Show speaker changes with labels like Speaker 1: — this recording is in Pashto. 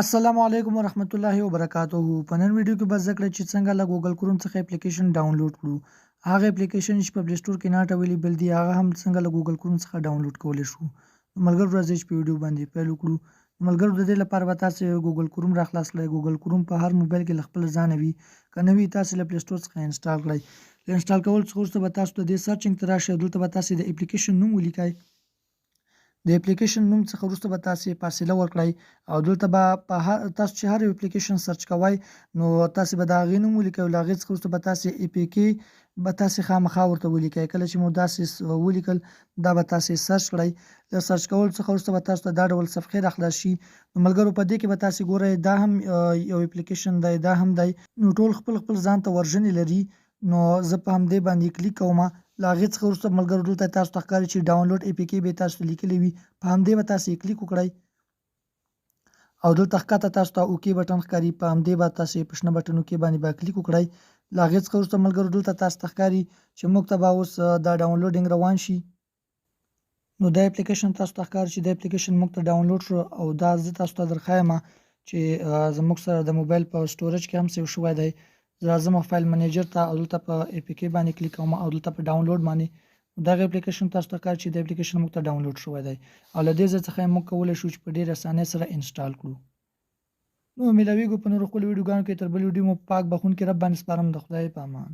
Speaker 1: السلام علیکم ورحمت الله وبرکاتہ. په نن ویډیو کې به زده کړئ چې څنګه له ګوګل کروم څخه اپلیکیشن ډاونلوډ کړو. هغه اپلیکیشن چې په پلی سټور کې ناټ اویلیبل دی هغه هم څنګه له ګوګل کروم څخه ډاونلوډ کولی شو. ملګرو راځئ چې په ویډیو باندې پیل وکړو. ملګرو د دې لپاره به تاسو ګوګل کروم راخلاص کړئ. ګوګل کروم په هر موبایل کې له خپل ځانه وي، که نه وي تاسو له پلی سټور څخه انسټال کړئ. له انسټال کولو څخه وروسته به تاسو ته دې سرچینګ ته راشئ. دلته به تاسو د اپلیکیشن نوم ولیکئ. د اپلیکیشن نوم څخه وروسته به تاسو فاصله ورکړئ او دلته به په تاسو چې هر یو اپلیکیشن سرچ کوئ نو تاسو به د هغې نوم ولیکئ او له هغې څخه وروسته به تاسو اي پی کې به تاسو خامخا ورته ولیکئ. کله چې مو داسې ولیکل دا به تاسو سرچ کړئ. له سرچ کولو څخه وروسته به تاسو ته دا ډول صفحې راخلاص شي. نو ملګرو په دې کې به تاسو ګورئ دا هم یو اپلیکیشن دی، دا هم دی. نو ټول خپل ځان ته ورژنې لري. نو زه په همدې باندې کلیک کوم. له هغې څخه وروسته ملګرو دلته تاسو ته ښکاري چې ډاونلوډ اي پی کې به تاسو لیکلی وي. په همدې به تاسو کلیک وکړئ او دلته ښکته تاسو ته اوکې بټن ښکاري. په همدې به تاسو په شنه بټن اوکې باندې به کلیک وکړئ. له هغې څخه وروسته ملګرو دلته تاسو ته ښکاري چې موږ ته به اوس دا ډاونلوډینګ روان شي. نو دا اپلیکیشن تاسو ته ښکاري چې دا اپلیکیشن موږ ته ډاونلوډ شو او دا زه تاسو ته درښایم چې زموږ سره د موبایل په سټوریج کې هم سیو شوی دی. زه راځم فایل منیجر ته او دلته په اي پی کې باندې کلیک کوم او دلته په ډاونلوډ باندې دغه اپلیکیشن تاسو ته ښکاري چې د اپلیکیشن موږ ته ډاونلوډ شوی دی او له دې ځای څخه موږ کولی شو چې په ډېرې اسانۍ سره انسټال کړو. نو میلاویږو په نورو خپلو ویډیوګانو کې. تر بل ویډیو مو پاک بخښونکي رب باندې سپارم. د خدای په امان.